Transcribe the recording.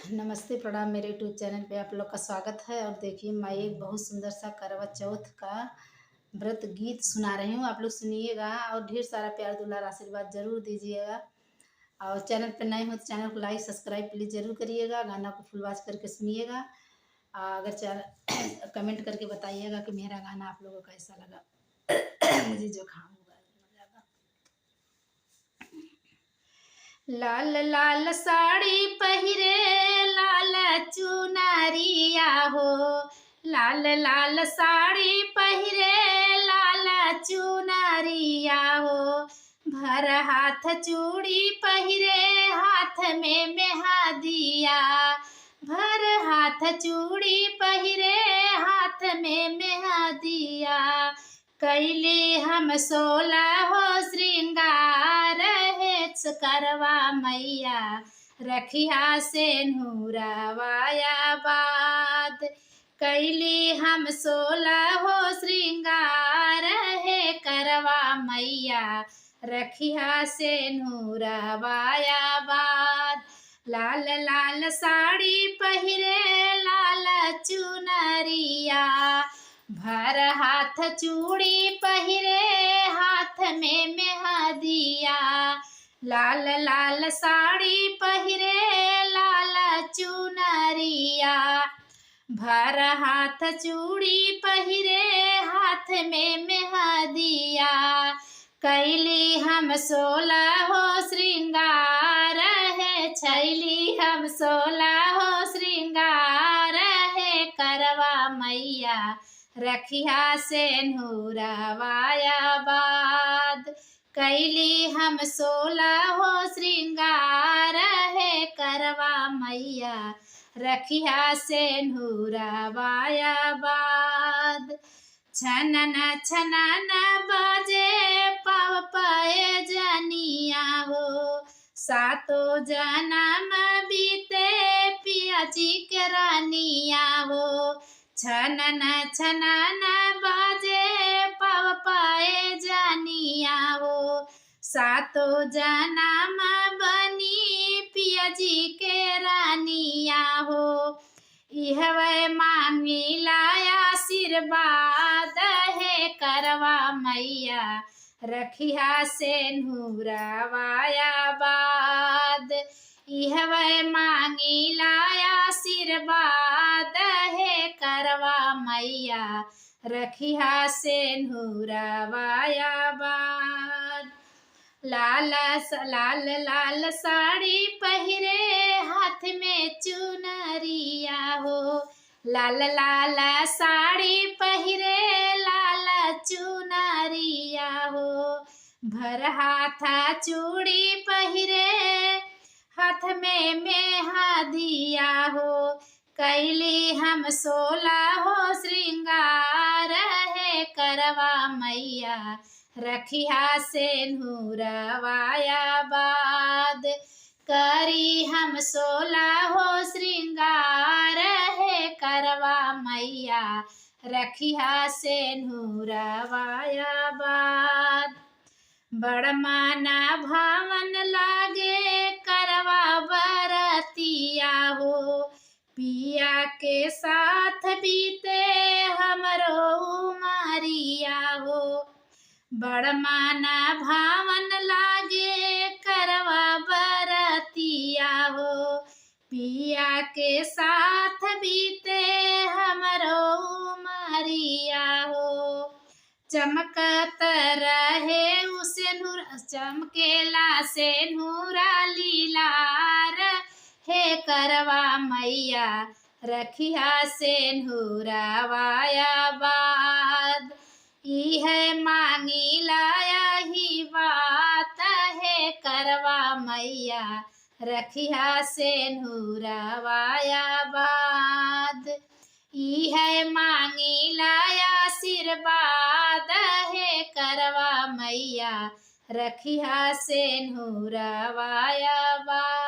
नमस्ते प्रणाम मेरे यूट्यूब चैनल पे आप लोग का स्वागत है। और देखिए मैं एक बहुत सुंदर सा करवा चौथ का व्रत गीत सुना रही हूँ, आप लोग सुनिएगा और ढेर सारा प्यार दुलार आशीर्वाद जरूर दीजिएगा। और चैनल पे नए हो तो चैनल को लाइक सब्सक्राइब प्लीज़ जरूर करिएगा, गाना को फुल वॉच करके सुनिएगा। अगर चैनल कमेंट करके बताइएगा कि मेरा गाना आप लोगों को कैसा लगा। मुझे जुकाम हुआ है ज़्यादा। लाल लाल साड़ी पहिरे लाल चुनरिया हो, लाल लाल साड़ी पहिरे लाल चुनरिया हो। भर हाथ चूड़ी पहिरे हाथ में मेहदिया, भर हाथ चूड़ी पहिरे हाथ में मेहदिया। कैली हम 16 हो श्रृंगार हेच करवा मैया, रखिया से नूरावाया बाद। कैली हम 16 हो श्रृंगार है करवा मैया, रखिया से नूरावाया बाद। लाल लाल साड़ी पहिरे लाल चुनरिया, भर हाथ चूड़ी पहिरे हाथ में मेहदिया। लाल लाल साड़ी पहिरे लाल चुनरिया, भर हाथ चूड़ी पहिरे हाथ में मेहदिया। कैली हम 16 हो श्रृंगार है, छैली हम 16 हो श्रृंगार है करवा मैया, रखिया से नूरावाया बाद। कैली हम 16 हो श्रृंगार है करवा मैया, रखिया से नूरावाया बाद। छनन छनन बाजे पाव पाए जनिया हो, सातो जन्म बीते पिया जी के रानिया हो। छनन छनन बाजे पाव पाए जनिया हो, सातो जन्म बनी पिया जी के रानिया हो। इहवे मांगी लाया आशीर्वाद है करवा मैया, रखिया से नूरावाया बाद। इहवे मांगी लाया आशीर्वाद है करवा मैया, रखिया से नूरावाया बाद। लाल लाल लाल साड़ी पहिरे हाथ में चुनरिया हो, लाल लाल साड़ी पहिरे लाल चुनरिया हो। भर हाथ चूड़ी पहिरे हाथ में मेहदिया हो। कैली हम 16 हो श्रृंगार है करवा मैया, रखिया से नूरावाया बाद। करी हम 16 हो श्रृंगार है करवा मैया, रखिया से नूरावाया बाद। बड़ माना भावन लागे करवा बरतिया हो, पिया के साथ बीते हमरो उमरिया हो। बड़ माना भावन लागे करवा बरतिया हो, पिया के साथ बीते हमरो उमरिया हो। चमकत रहे उसे नूर, चमकेला से नूरा लीलार हे करवा मैया, रखिया से नूरावाया बाद। इह मांगी लाया ही बात है करवा मैया, रखिया से नूरावाया बाद। इह मांगी लाया आशीर्वाद है करवा मैया, रखिया से नूरावाया बाद।